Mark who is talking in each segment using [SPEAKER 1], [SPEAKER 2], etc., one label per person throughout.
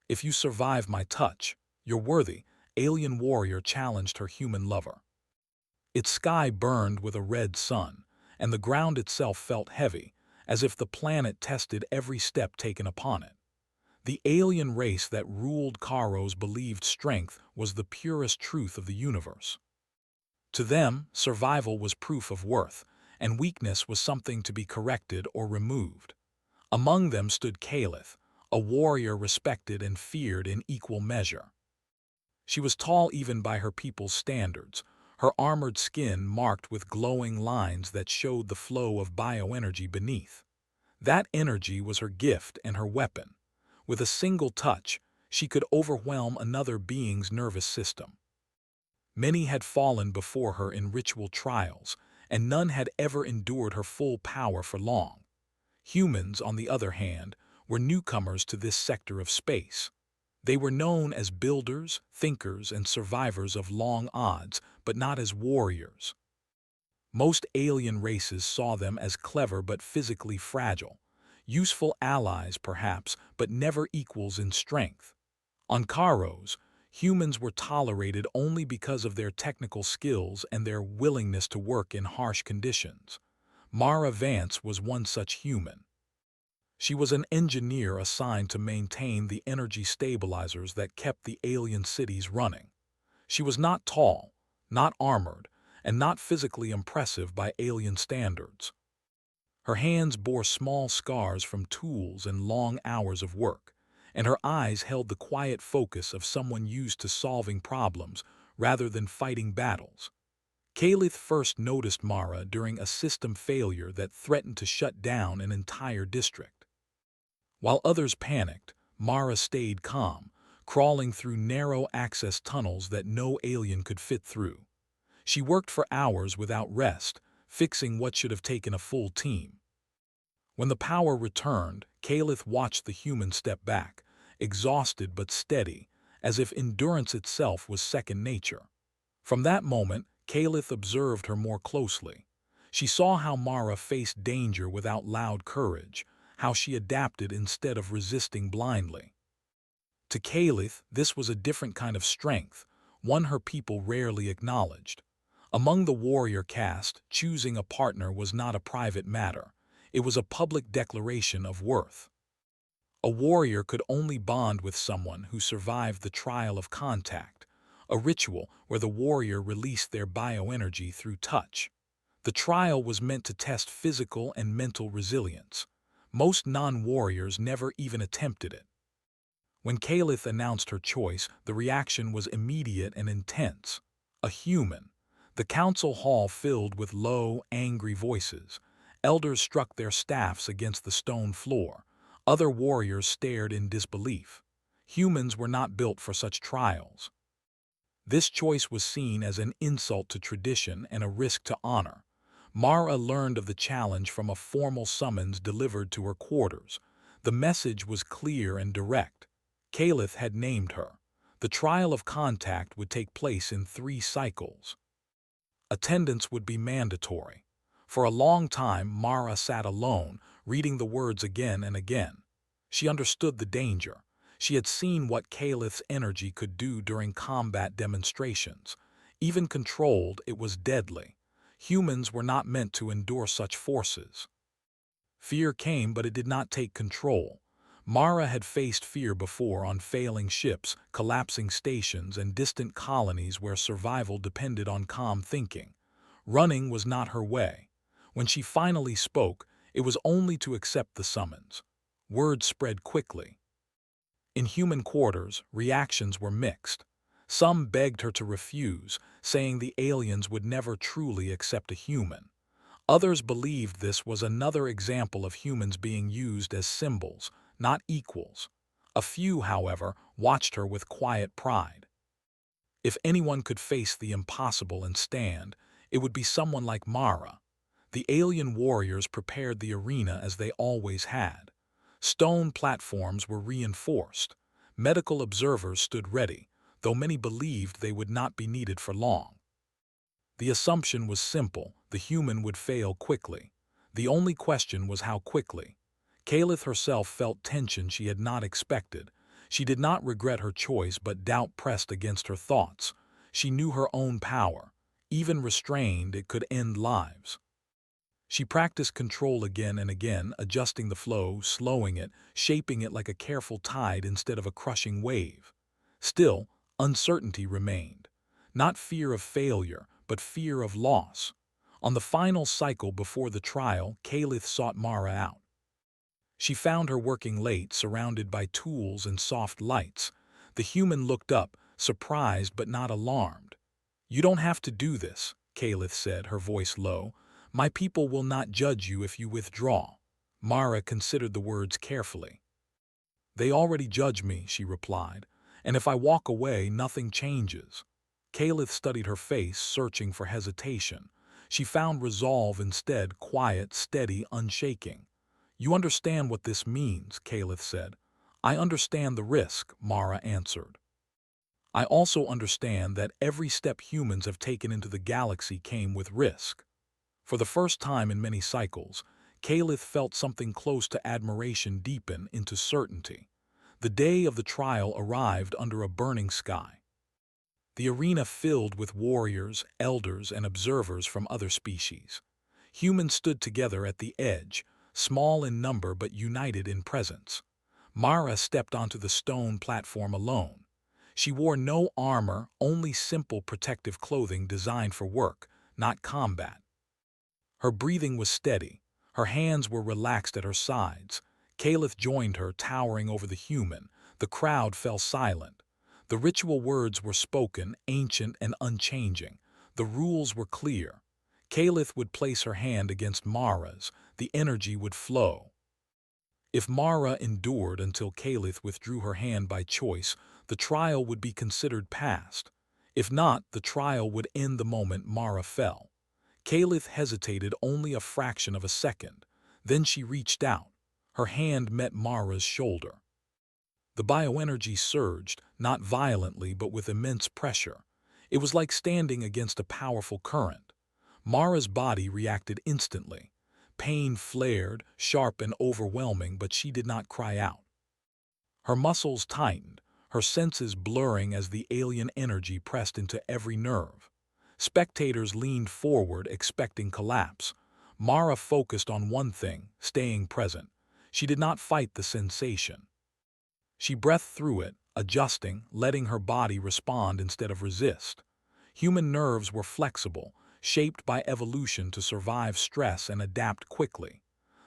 [SPEAKER 1] If you survive my touch, you're worthy, alien warrior challenged her human lover. Its sky burned with a red sun, and the ground itself felt heavy, as if the planet tested every step taken upon it. The alien race that ruled Karos believed strength was the purest truth of the universe. To them, survival was proof of worth, and weakness was something to be corrected or removed. Among them stood Kalith, a warrior respected and feared in equal measure. She was tall even by her people's standards, her armored skin marked with glowing lines that showed the flow of bioenergy beneath. That energy was her gift and her weapon. With a single touch, she could overwhelm another being's nervous system. Many had fallen before her in ritual trials, and none had ever endured her full power for long. Humans, on the other hand, were newcomers to this sector of space. They were known as builders, thinkers, and survivors of long odds, but not as warriors. Most alien races saw them as clever but physically fragile, useful allies perhaps, but never equals in strength. On Karos, humans were tolerated only because of their technical skills and their willingness to work in harsh conditions. Mara Vance was one such human. She was an engineer assigned to maintain the energy stabilizers that kept the alien cities running. She was not tall, not armored, and not physically impressive by alien standards. Her hands bore small scars from tools and long hours of work, and her eyes held the quiet focus of someone used to solving problems rather than fighting battles. Kalith first noticed Mara during a system failure that threatened to shut down an entire district. While others panicked, Mara stayed calm, crawling through narrow access tunnels that no alien could fit through. She worked for hours without rest, fixing what should have taken a full team. When the power returned, Kalith watched the human step back, exhausted but steady, as if endurance itself was second nature. From that moment, Kalith observed her more closely. She saw how Mara faced danger without loud courage, how she adapted instead of resisting blindly. To Kalith, this was a different kind of strength, one her people rarely acknowledged. Among the warrior caste, choosing a partner was not a private matter. It was a public declaration of worth. A warrior could only bond with someone who survived the trial of contact, a ritual where the warrior released their bioenergy through touch. The trial was meant to test physical and mental resilience. Most non-warriors never even attempted it. When Kalith announced her choice, the reaction was immediate and intense. A human. The council hall filled with low, angry voices. Elders struck their staffs against the stone floor. Other warriors stared in disbelief. Humans were not built for such trials. This choice was seen as an insult to tradition and a risk to honor. Mara learned of the challenge from a formal summons delivered to her quarters. The message was clear and direct. Kalith had named her. The trial of contact would take place in 3 cycles. Attendance would be mandatory. For a long time, Mara sat alone, reading the words again and again. She understood the danger. She had seen what Kalith's energy could do during combat demonstrations. Even controlled, it was deadly. Humans were not meant to endure such forces. Fear came, but it did not take control. Mara had faced fear before on failing ships, collapsing stations, and distant colonies where survival depended on calm thinking. Running was not her way. When she finally spoke, it was only to accept the summons. Word spread quickly. In human quarters, reactions were mixed. Some begged her to refuse, saying the aliens would never truly accept a human. Others believed this was another example of humans being used as symbols, not equals. A few, however, watched her with quiet pride. If anyone could face the impossible and stand, it would be someone like Mara. The alien warriors prepared the arena as they always had. Stone platforms were reinforced. Medical observers stood ready, though many believed they would not be needed for long. The assumption was simple: the human would fail quickly. The only question was how quickly. Kalith herself felt tension she had not expected. She did not regret her choice, but doubt pressed against her thoughts. She knew her own power. Even restrained, it could end lives. She practiced control again and again, adjusting the flow, slowing it, shaping it like a careful tide instead of a crushing wave. Still, uncertainty remained. Not fear of failure, but fear of loss. On the final cycle before the trial, Kalith sought Mara out. She found her working late, surrounded by tools and soft lights. The human looked up, surprised but not alarmed. "You don't have to do this," Kalith said, her voice low. "My people will not judge you if you withdraw." Mara considered the words carefully. "They already judge me," she replied, "and if I walk away, nothing changes." Kalith studied her face, searching for hesitation. She found resolve instead, quiet, steady, unshaking. "You understand what this means," Kalith said. "I understand the risk," Mara answered. "I also understand that every step humans have taken into the galaxy came with risk." For the first time in many cycles, Kalith felt something close to admiration deepen into certainty. The day of the trial arrived under a burning sky. The arena filled with warriors, elders, and observers from other species. Humans stood together at the edge, small in number but united in presence. Mara stepped onto the stone platform alone. She wore no armor, only simple protective clothing designed for work, not combat. Her breathing was steady. Her hands were relaxed at her sides. Kalith joined her, towering over the human. The crowd fell silent. The ritual words were spoken, ancient and unchanging. The rules were clear. Kalith would place her hand against Mara's. The energy would flow. If Mara endured until Kalith withdrew her hand by choice, the trial would be considered past. If not, the trial would end the moment Mara fell. Kalith hesitated only a fraction of a second. Then she reached out. Her hand met Mara's shoulder. The bioenergy surged, not violently but with immense pressure. It was like standing against a powerful current. Mara's body reacted instantly. Pain flared, sharp and overwhelming, but she did not cry out. Her muscles tightened, her senses blurring as the alien energy pressed into every nerve. Spectators leaned forward, expecting collapse. Mara focused on one thing, staying present. She did not fight the sensation. She breathed through it, adjusting, letting her body respond instead of resist. Human nerves were flexible, shaped by evolution to survive stress and adapt quickly.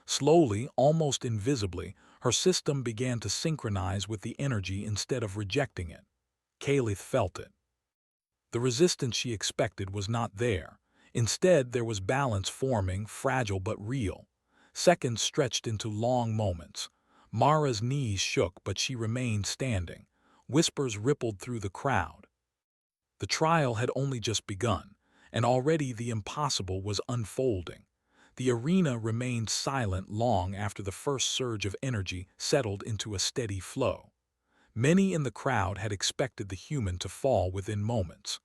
[SPEAKER 1] Slowly, almost invisibly, her system began to synchronize with the energy instead of rejecting it. Kalith felt it. The resistance she expected was not there. Instead, there was balance forming, fragile but real. Seconds stretched into long moments. Mara's knees shook, but she remained standing. Whispers rippled through the crowd. The trial had only just begun, and already the impossible was unfolding. The arena remained silent long after the first surge of energy settled into a steady flow. Many in the crowd had expected the human to fall within moments.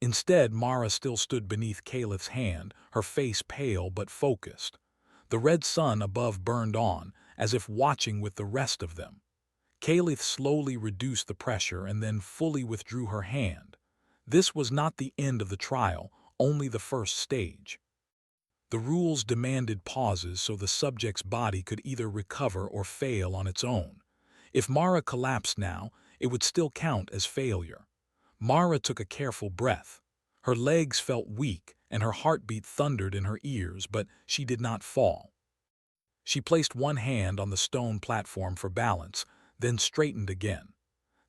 [SPEAKER 1] Instead, Mara still stood beneath Kalith's hand, her face pale but focused. The red sun above burned on, as if watching with the rest of them. Kalith slowly reduced the pressure and then fully withdrew her hand. This was not the end of the trial, only the first stage. The rules demanded pauses so the subject's body could either recover or fail on its own. If Mara collapsed now, it would still count as failure. Mara took a careful breath. Her legs felt weak and her heartbeat thundered in her ears, but she did not fall. She placed one hand on the stone platform for balance, then straightened again.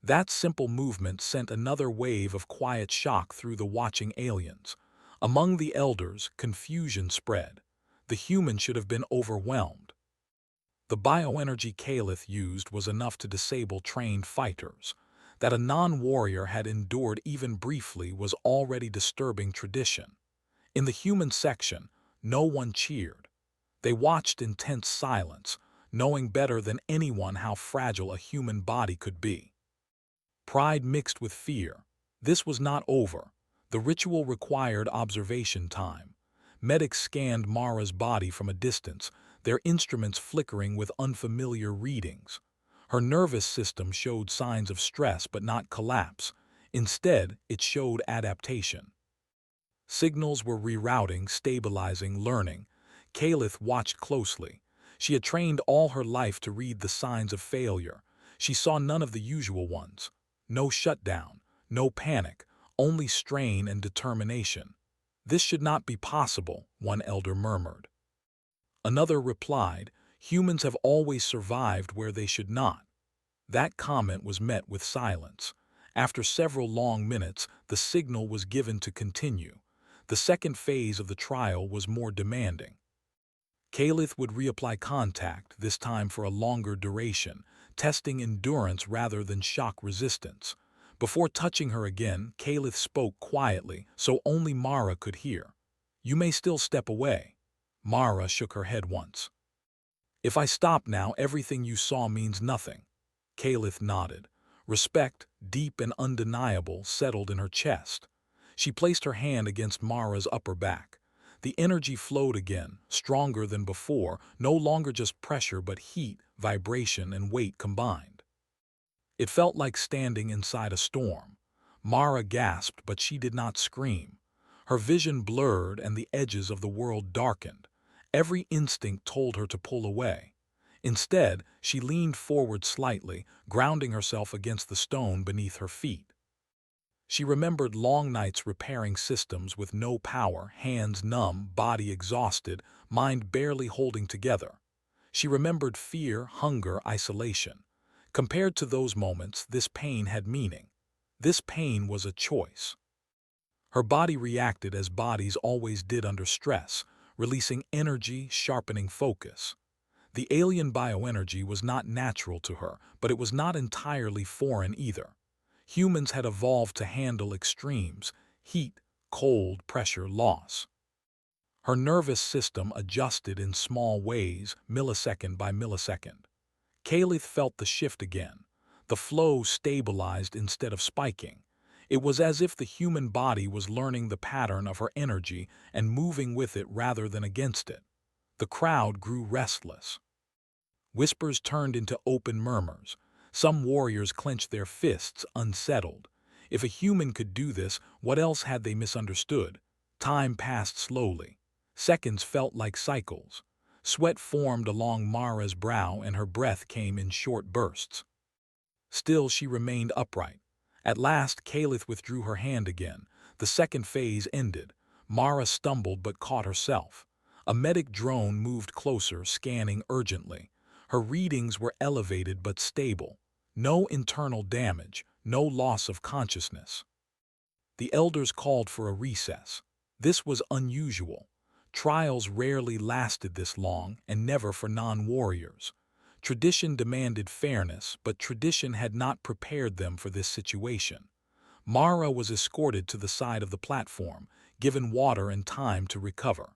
[SPEAKER 1] That simple movement sent another wave of quiet shock through the watching aliens. Among the elders, confusion spread. The human should have been overwhelmed. The bioenergy Kalith used was enough to disable trained fighters. That a non-warrior had endured even briefly was already disturbing tradition. In the human section, no one cheered. They watched in tense silence, knowing better than anyone how fragile a human body could be. Pride mixed with fear. This was not over. The ritual required observation time. Medics scanned Mara's body from a distance, their instruments flickering with unfamiliar readings. Her nervous system showed signs of stress but not collapse. Instead, it showed adaptation. Signals were rerouting, stabilizing, learning. Kalith watched closely. She had trained all her life to read the signs of failure. She saw none of the usual ones. No shutdown, no panic, only strain and determination. This should not be possible, one elder murmured. Another replied, humans have always survived where they should not. That comment was met with silence. After several long minutes, the signal was given to continue. The second phase of the trial was more demanding. Kalith would reapply contact, this time for a longer duration, testing endurance rather than shock resistance. Before touching her again, Kalith spoke quietly, so only Mara could hear. "You may still step away." Mara shook her head once. "If I stop now, everything you saw means nothing." Kalith nodded. Respect, deep and undeniable, settled in her chest. She placed her hand against Mara's upper back. The energy flowed again, stronger than before, no longer just pressure but heat, vibration, and weight combined. It felt like standing inside a storm. Mara gasped, but she did not scream. Her vision blurred and the edges of the world darkened. Every instinct told her to pull away. Instead, she leaned forward slightly, grounding herself against the stone beneath her feet. She remembered long nights repairing systems with no power, hands numb, body exhausted, mind barely holding together. She remembered fear, hunger, isolation. Compared to those moments, this pain had meaning. This pain was a choice. Her body reacted as bodies always did under stress, releasing energy, sharpening focus. The alien bioenergy was not natural to her, but it was not entirely foreign either. Humans had evolved to handle extremes: heat, cold, pressure, loss. Her nervous system adjusted in small ways, millisecond by millisecond. Kalith felt the shift again. The flow stabilized instead of spiking. It was as if the human body was learning the pattern of her energy and moving with it rather than against it. The crowd grew restless. Whispers turned into open murmurs. Some warriors clenched their fists, unsettled. If a human could do this, what else had they misunderstood? Time passed slowly. Seconds felt like cycles. Sweat formed along Mara's brow and her breath came in short bursts. Still, she remained upright. At last, Kalith withdrew her hand again. The second phase ended. Mara stumbled but caught herself. A medic drone moved closer, scanning urgently. Her readings were elevated but stable. No internal damage, no loss of consciousness. The elders called for a recess. This was unusual. Trials rarely lasted this long, and never for non-warriors. Tradition demanded fairness, but tradition had not prepared them for this situation. Mara was escorted to the side of the platform, given water and time to recover.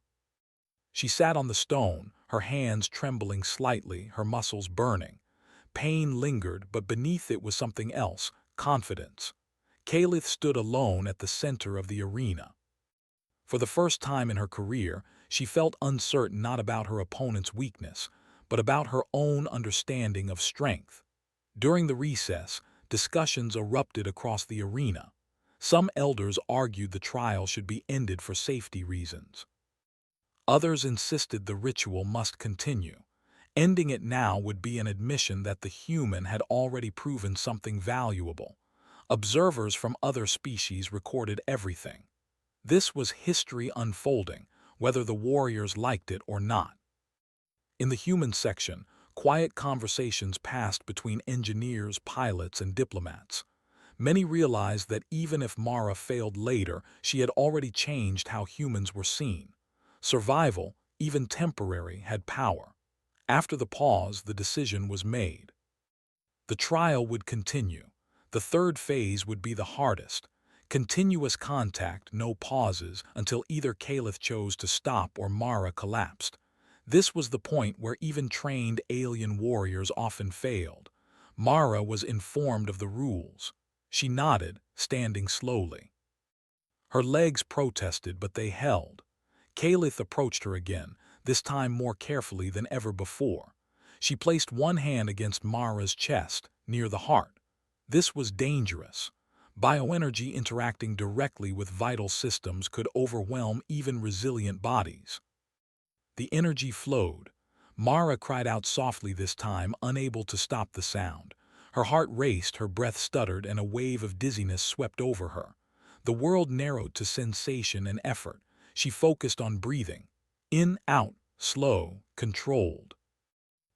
[SPEAKER 1] She sat on the stone, her hands trembling slightly, her muscles burning. Pain lingered, but beneath it was something else: confidence. Kalith stood alone at the center of the arena. For the first time in her career, she felt uncertain not about her opponent's weakness, but about her own understanding of strength. During the recess, discussions erupted across the arena. Some elders argued the trial should be ended for safety reasons. Others insisted the ritual must continue. Ending it now would be an admission that the human had already proven something valuable. Observers from other species recorded everything. This was history unfolding, whether the warriors liked it or not. In the human section, quiet conversations passed between engineers, pilots, and diplomats. Many realized that even if Mara failed later, she had already changed how humans were seen. Survival, even temporary, had power. After the pause, the decision was made. The trial would continue. The third phase would be the hardest. Continuous contact, no pauses, until either Kalith chose to stop or Mara collapsed. This was the point where even trained alien warriors often failed. Mara was informed of the rules. She nodded, standing slowly. Her legs protested, but they held. Kalith approached her again, this time more carefully than ever before. She placed one hand against Mara's chest, near the heart. This was dangerous. Bioenergy interacting directly with vital systems could overwhelm even resilient bodies. The energy flowed. Mara cried out softly this time, unable to stop the sound. Her heart raced, her breath stuttered, and a wave of dizziness swept over her. The world narrowed to sensation and effort. She focused on breathing. In, out, slow, controlled.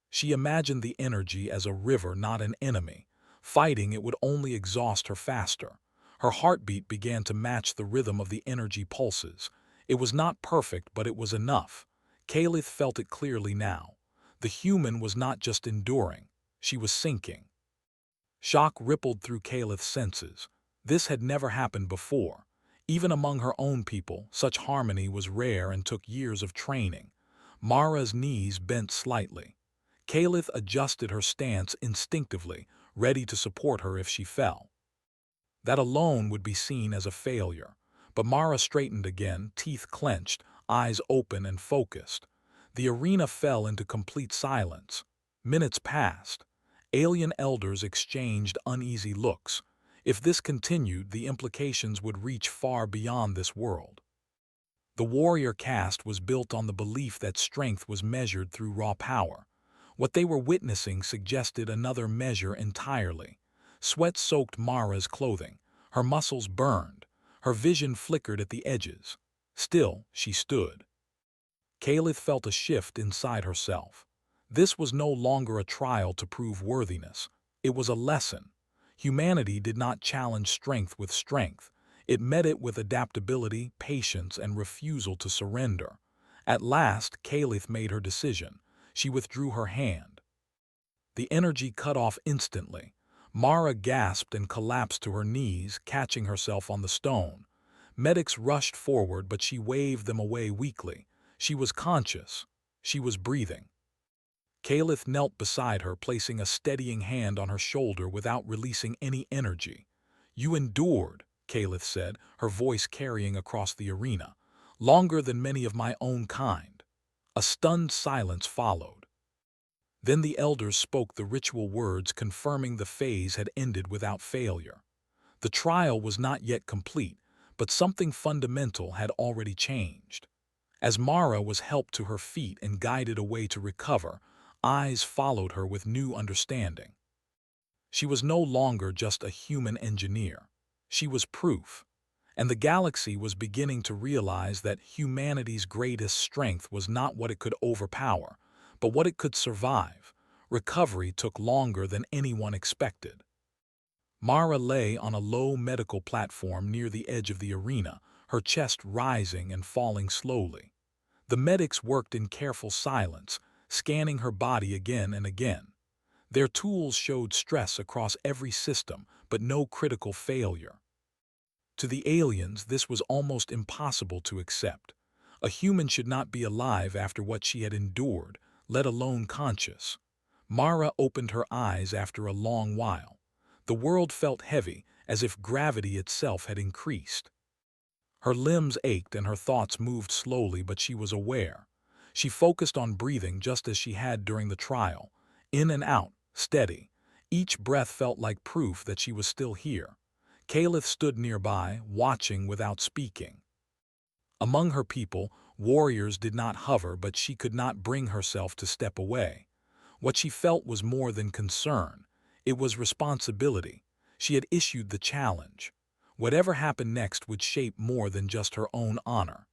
[SPEAKER 1] She imagined the energy as a river, not an enemy. Fighting it would only exhaust her faster. Her heartbeat began to match the rhythm of the energy pulses. It was not perfect, but it was enough. Kalith felt it clearly now. The human was not just enduring, she was sinking. Shock rippled through Kalith's senses. This had never happened before. Even among her own people, such harmony was rare and took years of training. Mara's knees bent slightly. Kalith adjusted her stance instinctively, ready to support her if she fell. That alone would be seen as a failure. But Mara straightened again, teeth clenched, eyes open and focused. The arena fell into complete silence. Minutes passed. Alien elders exchanged uneasy looks. If this continued, the implications would reach far beyond this world. The warrior caste was built on the belief that strength was measured through raw power. What they were witnessing suggested another measure entirely. Sweat soaked Mara's clothing. Her muscles burned. Her vision flickered at the edges. Still, she stood. Kalith felt a shift inside herself. This was no longer a trial to prove worthiness. It was a lesson. Humanity did not challenge strength with strength. It met it with adaptability, patience, and refusal to surrender. At last, Kalith made her decision. She withdrew her hand. The energy cut off instantly. Mara gasped and collapsed to her knees, catching herself on the stone. Medics rushed forward, but she waved them away weakly. She was conscious. She was breathing. Kalith knelt beside her, placing a steadying hand on her shoulder without releasing any energy. "You endured," Kalith said, her voice carrying across the arena. "Longer than many of my own kind." A stunned silence followed. Then the elders spoke the ritual words, confirming the phase had ended without failure. The trial was not yet complete, but something fundamental had already changed. As Mara was helped to her feet and guided away to recover, eyes followed her with new understanding. She was no longer just a human engineer. She was proof. And the galaxy was beginning to realize that humanity's greatest strength was not what it could overpower, but what it could survive. Recovery took longer than anyone expected. Mara lay on a low medical platform near the edge of the arena, her chest rising and falling slowly. The medics worked in careful silence, scanning her body again and again. Their tools showed stress across every system, but no critical failure. To the aliens, this was almost impossible to accept. A human should not be alive after what she had endured, let alone conscious. Mara opened her eyes after a long while. The world felt heavy, as if gravity itself had increased. Her limbs ached and her thoughts moved slowly, but she was aware. She focused on breathing just as she had during the trial. In and out, steady. Each breath felt like proof that she was still here. Kalith stood nearby, watching without speaking. Among her people, warriors did not hover, but she could not bring herself to step away. What she felt was more than concern. It was responsibility. She had issued the challenge. Whatever happened next would shape more than just her own honor.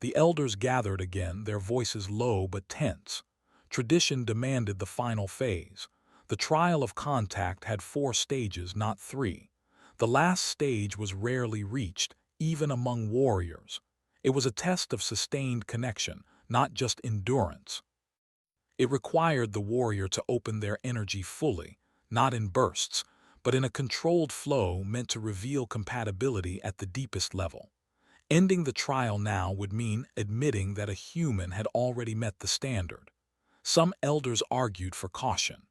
[SPEAKER 1] The elders gathered again, their voices low but tense. Tradition demanded the final phase. The trial of contact had 4 stages, not 3. The last stage was rarely reached, even among warriors. It was a test of sustained connection, not just endurance. It required the warrior to open their energy fully, not in bursts, but in a controlled flow meant to reveal compatibility at the deepest level. Ending the trial now would mean admitting that a human had already met the standard. Some elders argued for caution.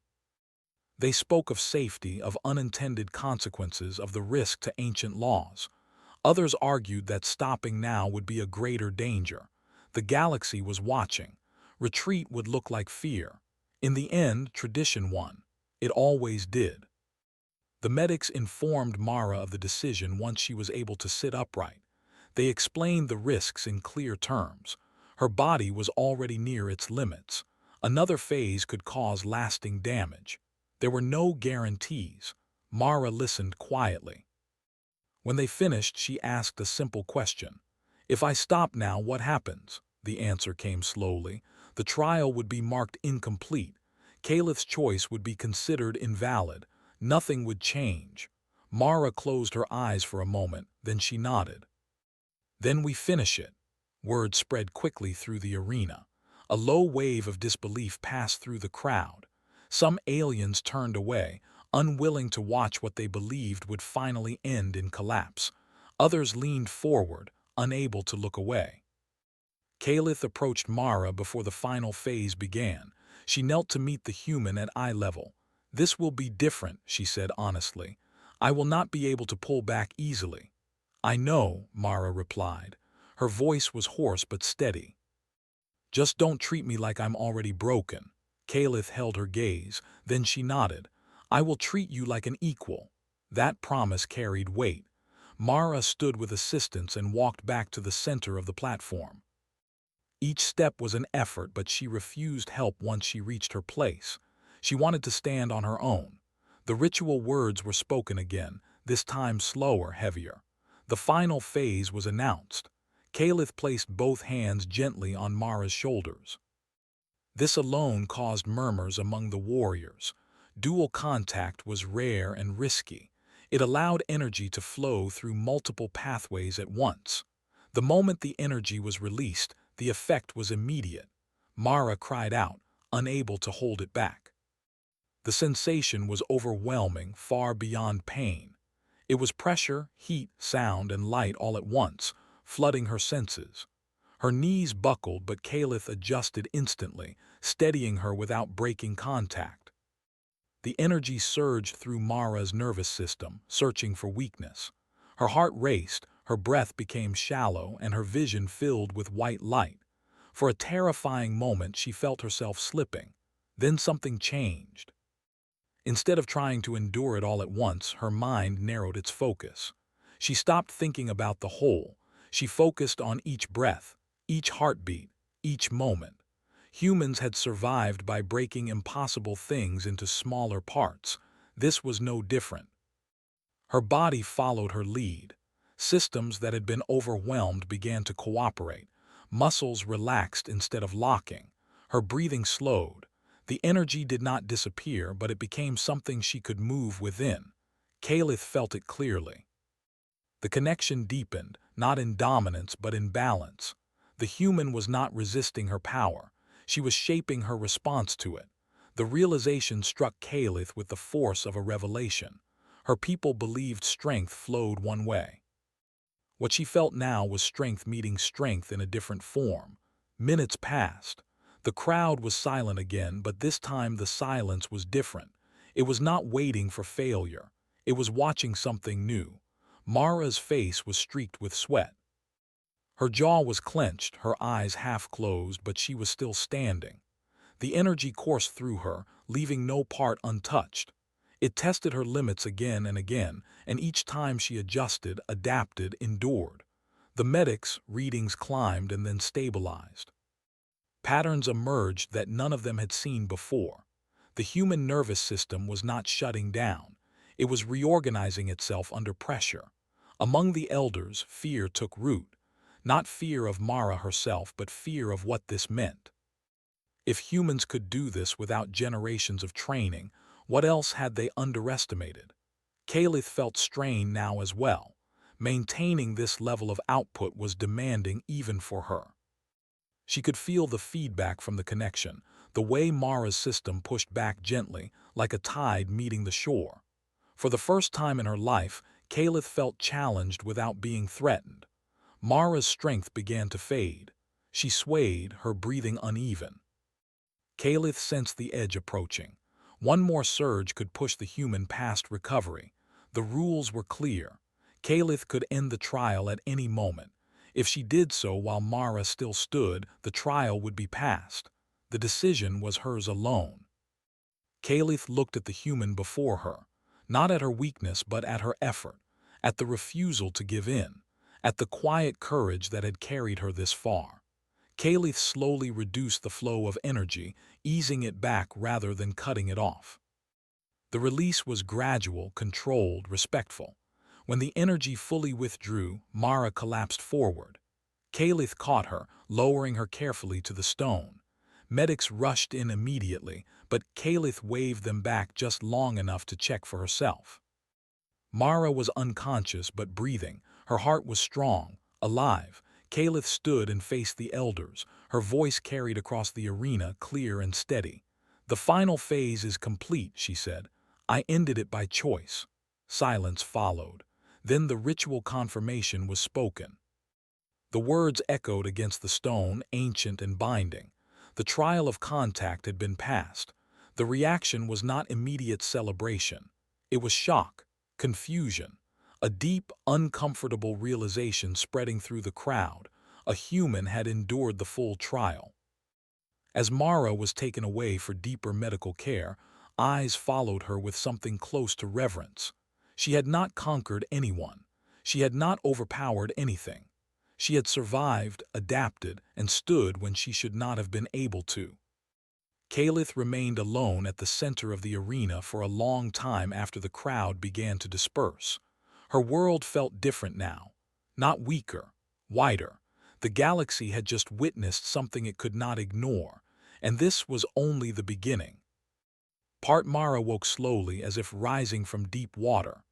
[SPEAKER 1] They spoke of safety, of unintended consequences, of the risk to ancient laws. Others argued that stopping now would be a greater danger. The galaxy was watching. Retreat would look like fear. In the end, tradition won. It always did. The medics informed Mara of the decision once she was able to sit upright. They explained the risks in clear terms. Her body was already near its limits. Another phase could cause lasting damage. There were no guarantees. Mara listened quietly. When they finished, she asked a simple question. "If I stop now, what happens?" The answer came slowly. The trial would be marked incomplete. Calith's choice would be considered invalid. Nothing would change. Mara closed her eyes for a moment, then she nodded. "Then we finish it." Word spread quickly through the arena. A low wave of disbelief passed through the crowd. Some aliens turned away, unwilling to watch what they believed would finally end in collapse. Others leaned forward, unable to look away. Calith approached Mara before the final phase began. She knelt to meet the human at eye level. "This will be different," she said honestly. "I will not be able to pull back easily." "I know," Mara replied. Her voice was hoarse but steady. "Just don't treat me like I'm already broken." Calith held her gaze, then she nodded. "I will treat you like an equal." That promise carried weight. Mara stood with assistance and walked back to the center of the platform. Each step was an effort, but she refused help once she reached her place. She wanted to stand on her own. The ritual words were spoken again, this time slower, heavier. The final phase was announced. Calith placed both hands gently on Mara's shoulders. This alone caused murmurs among the warriors. Dual contact was rare and risky. It allowed energy to flow through multiple pathways at once. The moment the energy was released, the effect was immediate. Mara cried out, unable to hold it back. The sensation was overwhelming, far beyond pain. It was pressure, heat, sound, and light all at once, flooding her senses. Her knees buckled, but Calith adjusted instantly, steadying her without breaking contact. The energy surged through Mara's nervous system, searching for weakness. Her heart raced, her breath became shallow, and her vision filled with white light. For a terrifying moment, she felt herself slipping. Then something changed. Instead of trying to endure it all at once, her mind narrowed its focus. She stopped thinking about the whole. She focused on each breath, each heartbeat, each moment. Humans had survived by breaking impossible things into smaller parts. This was no different. Her body followed her lead. Systems that had been overwhelmed began to cooperate. Muscles relaxed instead of locking. Her breathing slowed. The energy did not disappear, but it became something she could move within. Calith felt it clearly. The connection deepened, not in dominance but in balance. The human was not resisting her power. She was shaping her response to it. The realization struck Calith with the force of a revelation. Her people believed strength flowed one way. What she felt now was strength meeting strength in a different form. Minutes passed. The crowd was silent again, but this time the silence was different. It was not waiting for failure. It was watching something new. Mara's face was streaked with sweat. Her jaw was clenched, her eyes half closed, but she was still standing. The energy coursed through her, leaving no part untouched. It tested her limits again, and each time she adjusted, adapted, endured. The medics' readings climbed and then stabilized. Patterns emerged that none of them had seen before. The human nervous system was not shutting down. It was reorganizing itself under pressure. Among the elders, fear took root. Not fear of Mara herself, but fear of what this meant. If humans could do this without generations of training, what else had they underestimated? Calith felt strain now as well. Maintaining this level of output was demanding even for her. She could feel the feedback from the connection, the way Mara's system pushed back gently, like a tide meeting the shore. For the first time in her life, Calith felt challenged without being threatened. Mara's strength began to fade. She swayed, her breathing uneven. Calith sensed the edge approaching. One more surge could push the human past recovery. The rules were clear. Calith could end the trial at any moment. If she did so while Mara still stood, the trial would be passed. The decision was hers alone. Kalith looked at the human before her, not at her weakness but at her effort, at the refusal to give in, at the quiet courage that had carried her this far. Kalith slowly reduced the flow of energy, easing it back rather than cutting it off. The release was gradual, controlled, respectful. When the energy fully withdrew, Mara collapsed forward. Kalith caught her, lowering her carefully to the stone. Medics rushed in immediately, but Kalith waved them back just long enough to check for herself. Mara was unconscious but breathing. Her heart was strong, alive. Kalith stood and faced the elders, her voice carried across the arena, clear and steady. "The final phase is complete," she said. "I ended it by choice." Silence followed. Then the ritual confirmation was spoken. The words echoed against the stone, ancient and binding. The trial of contact had been passed. The reaction was not immediate celebration. It was shock, confusion, a deep, uncomfortable realization spreading through the crowd. A human had endured the full trial. As Mara was taken away for deeper medical care, eyes followed her with something close to reverence. She had not conquered anyone. She had not overpowered anything. She had survived, adapted, and stood when she should not have been able to. Kalith remained alone at the center of the arena for a long time after the crowd began to disperse. Her world felt different now, not weaker, wider. The galaxy had just witnessed something it could not ignore, and this was only the beginning. Part Mara woke slowly as if rising from deep water.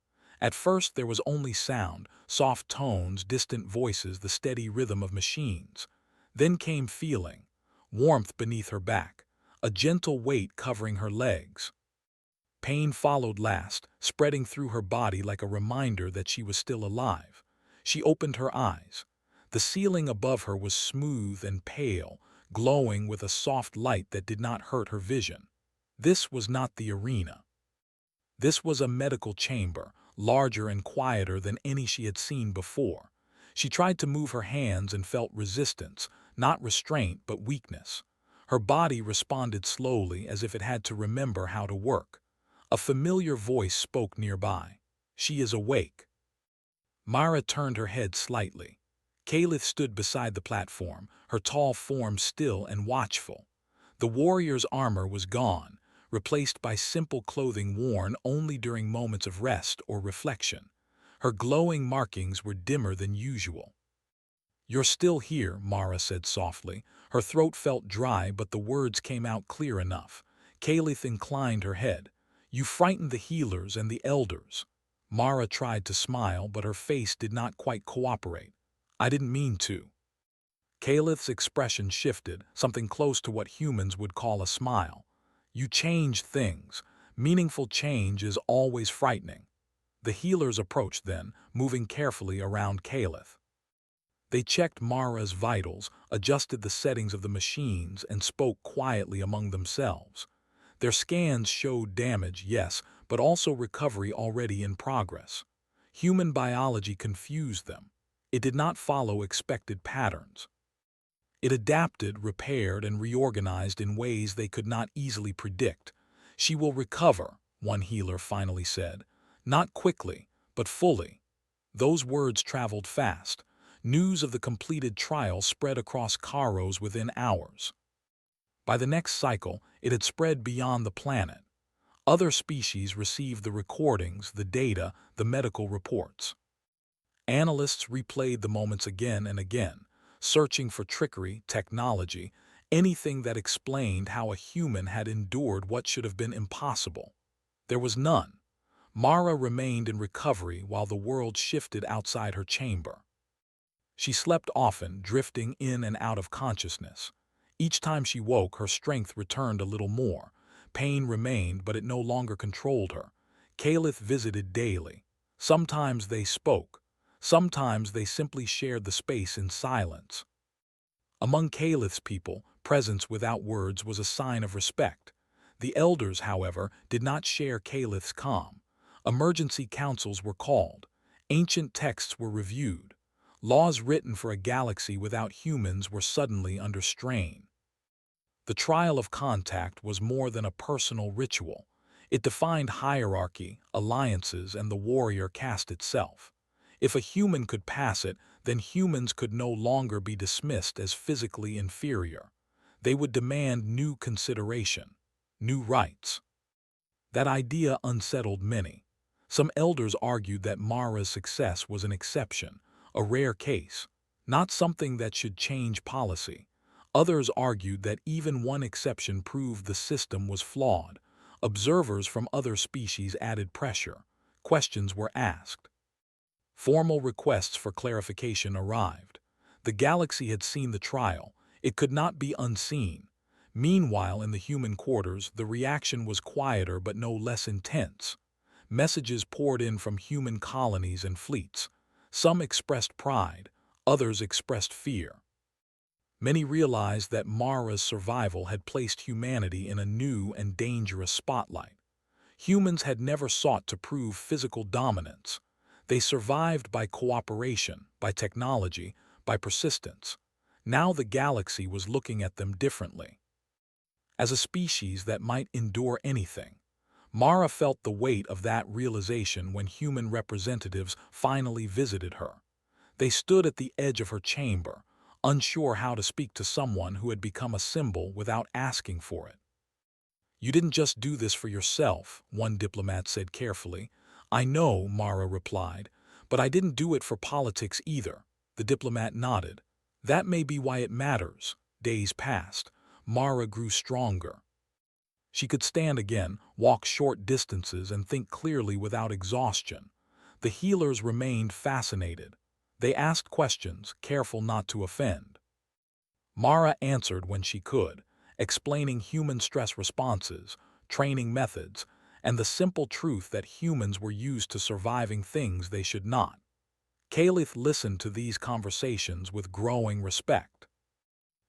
[SPEAKER 1] At first there was only sound, soft tones, distant voices, the steady rhythm of machines. Then came feeling, warmth beneath her back, a gentle weight covering her legs. Pain followed last, spreading through her body like a reminder that she was still alive. She opened her eyes. The ceiling above her was smooth and pale, glowing with a soft light that did not hurt her vision. This was not the arena. This was a medical chamber, larger and quieter than any she had seen before. She tried to move her hands and felt resistance, not restraint but weakness. Her body responded slowly as if it had to remember how to work. A familiar voice spoke nearby. "She is awake." Mara turned her head slightly. Kalith stood beside the platform, her tall form still and watchful. The warrior's armor was gone, replaced by simple clothing worn only during moments of rest or reflection. Her glowing markings were dimmer than usual. "You're still here," Mara said softly. Her throat felt dry, but the words came out clear enough. Kalith inclined her head. "You frightened the healers and the elders." Mara tried to smile, but her face did not quite cooperate. "I didn't mean to." Kalith's expression shifted, something close to what humans would call a smile. "You changed things. Meaningful change is always frightening." The healers approached then, moving carefully around Kalith. They checked Mara's vitals, adjusted the settings of the machines, and spoke quietly among themselves. Their scans showed damage, yes, but also recovery already in progress. Human biology confused them. It did not follow expected patterns. It adapted, repaired, and reorganized in ways they could not easily predict. "She will recover," one healer finally said. "Not quickly, but fully." Those words traveled fast. News of the completed trial spread across Kairos within hours. By the next cycle, it had spread beyond the planet. Other species received the recordings, the data, the medical reports. Analysts replayed the moments again and again, searching for trickery, technology, anything that explained how a human had endured what should have been impossible. There was none. Mara remained in recovery while the world shifted outside her chamber. She slept often, drifting in and out of consciousness. Each time she woke, her strength returned a little more. Pain remained, but it no longer controlled her. Kalith visited daily. Sometimes they spoke. Sometimes they simply shared the space in silence. Among Kalith's people, presence without words was a sign of respect. The elders, however, did not share Kalith's calm. Emergency councils were called. Ancient texts were reviewed. Laws written for a galaxy without humans were suddenly under strain. The trial of contact was more than a personal ritual. It defined hierarchy, alliances, and the warrior caste itself. If a human could pass it, then humans could no longer be dismissed as physically inferior. They would demand new consideration, new rights. That idea unsettled many. Some elders argued that Mara's success was an exception, a rare case, not something that should change policy. Others argued that even one exception proved the system was flawed. Observers from other species added pressure. Questions were asked. Formal requests for clarification arrived. The galaxy had seen the trial. It could not be unseen. Meanwhile, in the human quarters, the reaction was quieter but no less intense. Messages poured in from human colonies and fleets. Some expressed pride, others expressed fear. Many realized that Mara's survival had placed humanity in a new and dangerous spotlight. Humans had never sought to prove physical dominance. They survived by cooperation, by technology, by persistence. Now the galaxy was looking at them differently. As a species that might endure anything, Mara felt the weight of that realization when human representatives finally visited her. They stood at the edge of her chamber, unsure how to speak to someone who had become a symbol without asking for it. "You didn't just do this for yourself," one diplomat said carefully. "I know," Mara replied, "but I didn't do it for politics either." The diplomat nodded. "That may be why it matters." Days passed. Mara grew stronger. She could stand again, walk short distances, and think clearly without exhaustion. The healers remained fascinated. They asked questions, careful not to offend. Mara answered when she could, explaining human stress responses, training methods, and the simple truth that humans were used to surviving things they should not. Kalith listened to these conversations with growing respect.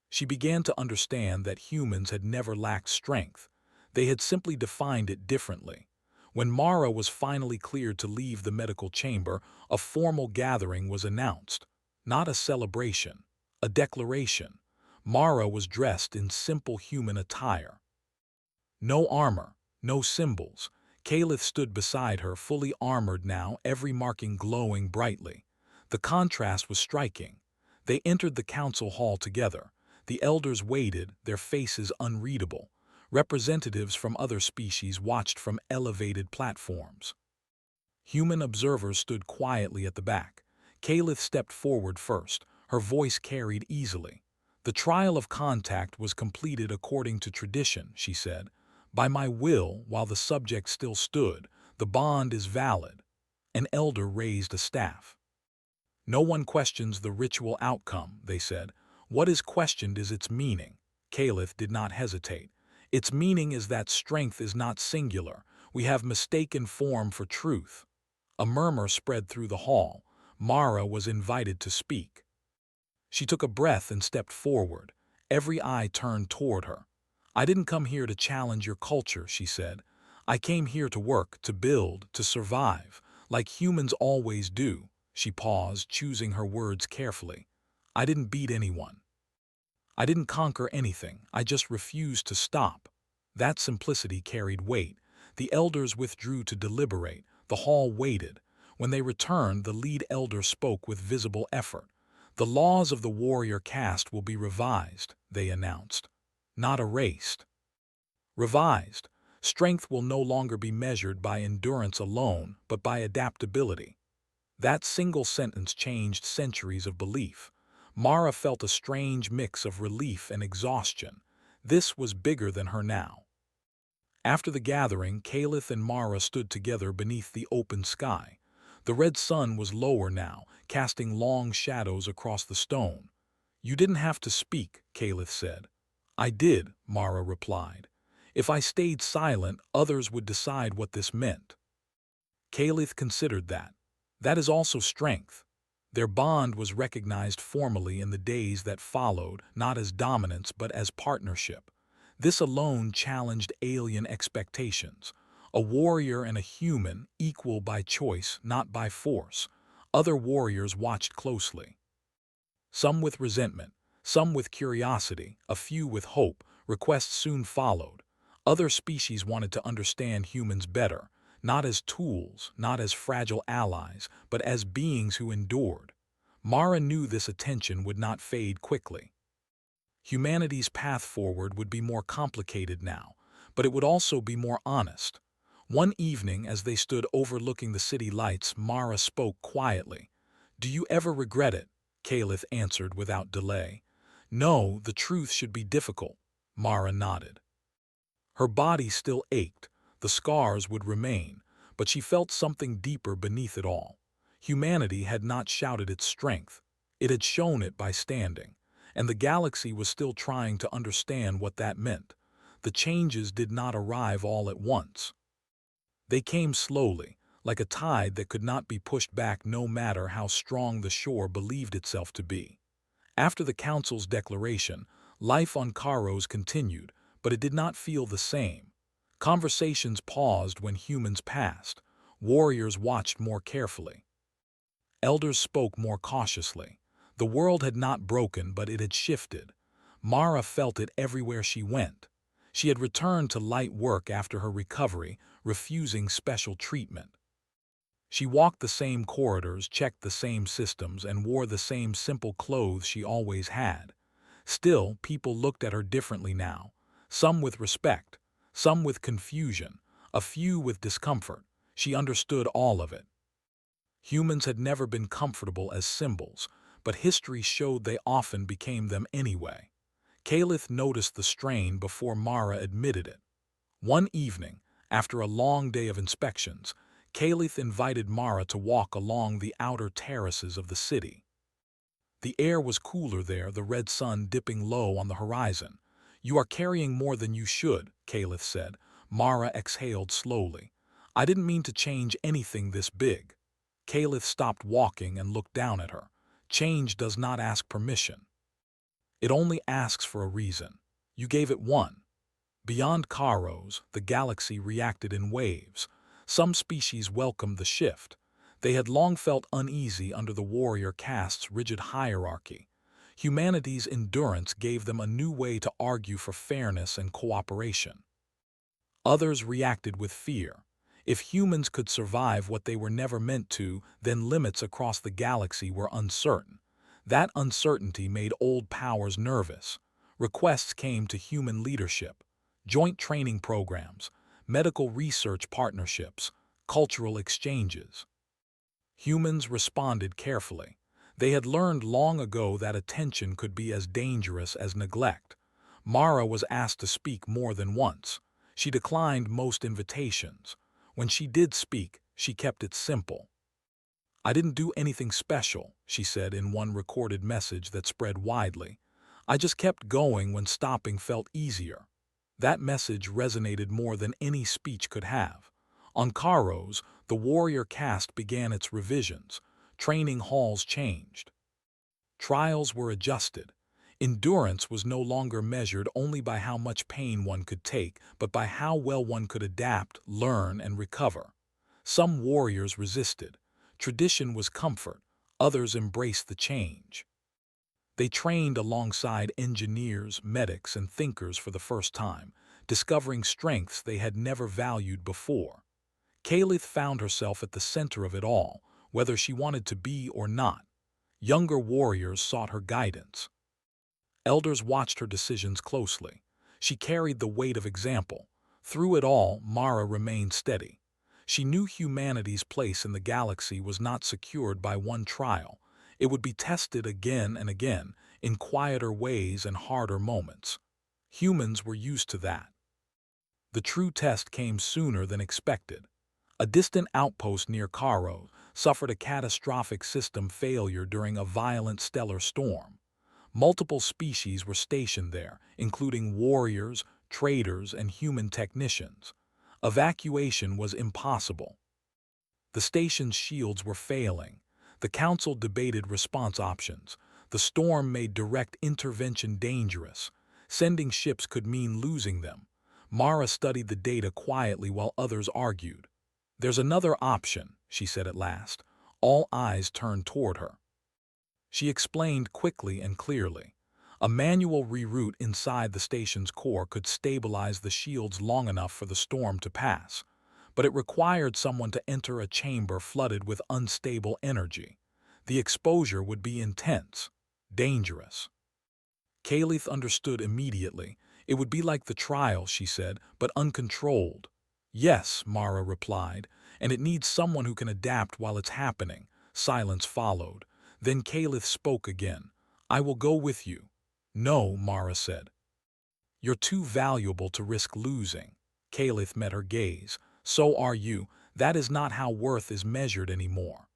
[SPEAKER 1] She began to understand that humans had never lacked strength. They had simply defined it differently. When Mara was finally cleared to leave the medical chamber, a formal gathering was announced. Not a celebration, a declaration. Mara was dressed in simple human attire. No armor, no symbols. Kalith stood beside her, fully armored now, every marking glowing brightly. The contrast was striking. They entered the council hall together. The elders waited, their faces unreadable. Representatives from other species watched from elevated platforms. Human observers stood quietly at the back. Kalith stepped forward first, her voice carried easily. "The trial of contact was completed according to tradition," she said. "By my will, while the subject still stood, the bond is valid." An elder raised a staff. "No one questions the ritual outcome," they said. "What is questioned is its meaning." Kalith did not hesitate. "Its meaning is that strength is not singular. We have mistaken form for truth." A murmur spread through the hall. Mara was invited to speak. She took a breath and stepped forward. Every eye turned toward her. "I didn't come here to challenge your culture," she said. "I came here to work, to build, to survive, like humans always do." She paused, choosing her words carefully. "I didn't beat anyone. I didn't conquer anything. I just refused to stop." That simplicity carried weight. The elders withdrew to deliberate. The hall waited. When they returned, the lead elder spoke with visible effort. "The laws of the warrior caste will be revised," they announced. "Not erased. Revised. Strength will no longer be measured by endurance alone, but by adaptability." That single sentence changed centuries of belief. Mara felt a strange mix of relief and exhaustion. This was bigger than her now. After the gathering, Kalith and Mara stood together beneath the open sky. The red sun was lower now, casting long shadows across the stone. "You didn't have to speak," Kalith said. "I did," Mara replied. "If I stayed silent, others would decide what this meant." Kalith considered that. That is also strength. Their bond was recognized formally in the days that followed, not as dominance but as partnership. This alone challenged alien expectations. A warrior and a human, equal by choice, not by force. Other warriors watched closely. Some with resentment, some with curiosity, a few with hope. Requests soon followed. Other species wanted to understand humans better, not as tools, not as fragile allies, but as beings who endured. Mara knew this attention would not fade quickly. Humanity's path forward would be more complicated now, but it would also be more honest. One evening, as they stood overlooking the city lights, Mara spoke quietly. "Do you ever regret it?" Caliph answered without delay. "No, the truth should be difficult." Mara nodded. Her body still ached, the scars would remain, but she felt something deeper beneath it all. Humanity had not shouted its strength. It had shown it by standing, and the galaxy was still trying to understand what that meant. The changes did not arrive all at once. They came slowly, like a tide that could not be pushed back no matter how strong the shore believed itself to be. After the Council's declaration, life on Karos continued, but it did not feel the same. Conversations paused when humans passed. Warriors watched more carefully. Elders spoke more cautiously. The world had not broken, but it had shifted. Mara felt it everywhere she went. She had returned to light work after her recovery, refusing special treatment. She walked the same corridors, checked the same systems, and wore the same simple clothes she always had. Still, people looked at her differently now, some with respect, some with confusion, a few with discomfort. She understood all of it. Humans had never been comfortable as symbols, but history showed they often became them anyway. Caliph noticed the strain before Mara admitted it. One evening, after a long day of inspections, Caliph invited Mara to walk along the outer terraces of the city. The air was cooler there, the red sun dipping low on the horizon. "You are carrying more than you should," Caliph said. Mara exhaled slowly. "I didn't mean to change anything this big." Caliph stopped walking and looked down at her. "Change does not ask permission. It only asks for a reason. You gave it one." Beyond Karos, the galaxy reacted in waves. Some species welcomed the shift. They had long felt uneasy under the warrior caste's rigid hierarchy. Humanity's endurance gave them a new way to argue for fairness and cooperation. Others reacted with fear. If humans could survive what they were never meant to, then limits across the galaxy were uncertain. That uncertainty made old powers nervous. Requests came to human leadership, joint training programs, medical research partnerships, cultural exchanges. Humans responded carefully. They had learned long ago that attention could be as dangerous as neglect. Mara was asked to speak more than once. She declined most invitations. When she did speak, she kept it simple. "I didn't do anything special," she said in one recorded message that spread widely. "I just kept going when stopping felt easier." That message resonated more than any speech could have. On Karos, the warrior caste began its revisions. Training halls changed. Trials were adjusted. Endurance was no longer measured only by how much pain one could take, but by how well one could adapt, learn, and recover. Some warriors resisted. Tradition was comfort. Others embraced the change. They trained alongside engineers, medics, and thinkers for the first time, discovering strengths they had never valued before. Caliph found herself at the center of it all, whether she wanted to be or not. Younger warriors sought her guidance. Elders watched her decisions closely. She carried the weight of example. Through it all, Mara remained steady. She knew humanity's place in the galaxy was not secured by one trial. It would be tested again and again, in quieter ways and harder moments. Humans were used to that. The true test came sooner than expected. A distant outpost near Karo suffered a catastrophic system failure during a violent stellar storm. Multiple species were stationed there, including warriors, traders, and human technicians. Evacuation was impossible. The station's shields were failing. The council debated response options. The storm made direct intervention dangerous. Sending ships could mean losing them. Mara studied the data quietly while others argued. "There's another option," she said at last. All eyes turned toward her. She explained quickly and clearly. A manual reroute inside the station's core could stabilize the shields long enough for the storm to pass, but it required someone to enter a chamber flooded with unstable energy. The exposure would be intense, dangerous. Kalith understood immediately. It would be like the trial, she said, but uncontrolled. Yes, Mara replied, and it needs someone who can adapt while it's happening. Silence followed. Then Kalith spoke again. I will go with you. No, Mara said. You're too valuable to risk losing. Kalith met her gaze. So are you. That is not how worth is measured anymore.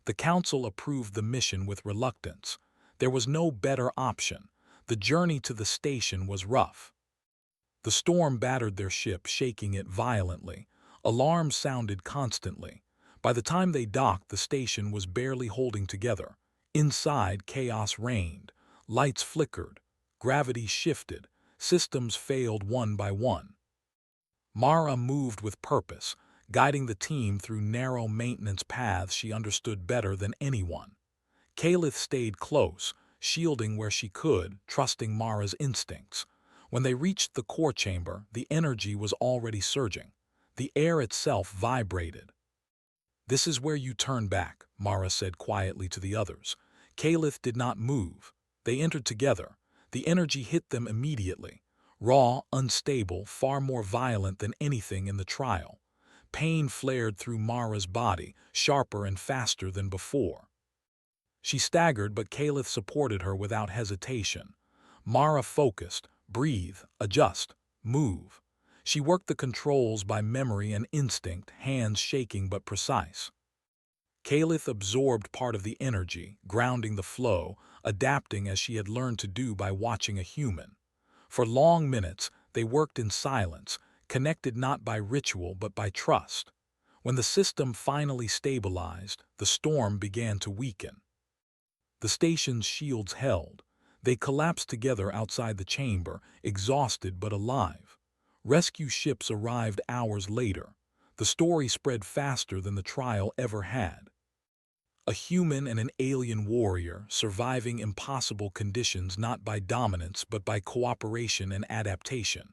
[SPEAKER 1] The council approved the mission with reluctance. There was no better option. The journey to the station was rough. The storm battered their ship, shaking it violently. Alarms sounded constantly. By the time they docked, the station was barely holding together. Inside, chaos reigned. Lights flickered. Gravity shifted. Systems failed one by one. Mara moved with purpose, guiding the team through narrow maintenance paths she understood better than anyone. Kalith stayed close, shielding where she could, trusting Mara's instincts. When they reached the core chamber, the energy was already surging. The air itself vibrated. This is where you turn back, Mara said quietly to the others. Kalith did not move. They entered together. The energy hit them immediately. Raw, unstable, far more violent than anything in the trial. Pain flared through Mara's body, sharper and faster than before. She staggered, but Kalith supported her without hesitation. Mara focused. Breathe, adjust, move. She worked the controls by memory and instinct, hands shaking but precise. Kalith absorbed part of the energy, grounding the flow, adapting as she had learned to do by watching a human. For long minutes, they worked in silence, connected not by ritual but by trust. When the system finally stabilized, the storm began to weaken. The station's shields held. They collapsed together outside the chamber, exhausted but alive. Rescue ships arrived hours later. The story spread faster than the trial ever had. A human and an alien warrior surviving impossible conditions not by dominance but by cooperation and adaptation.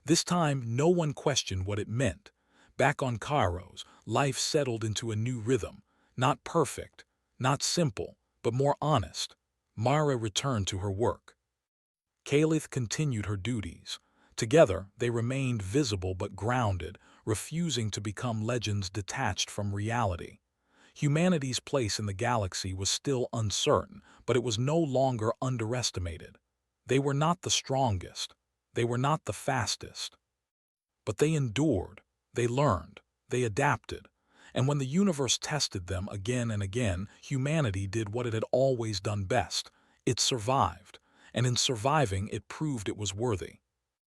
[SPEAKER 1] This time, no one questioned what it meant. Back on Kairos, life settled into a new rhythm. Not perfect, not simple, but more honest. Mara returned to her work. Kalith continued her duties. Together, they remained visible but grounded, refusing to become legends detached from reality. Humanity's place in the galaxy was still uncertain, but it was no longer underestimated. They were not the strongest. They were not the fastest. But they endured. They learned. They adapted. And when the universe tested them again and again, humanity did what it had always done best. It survived. And in surviving, it proved it was worthy.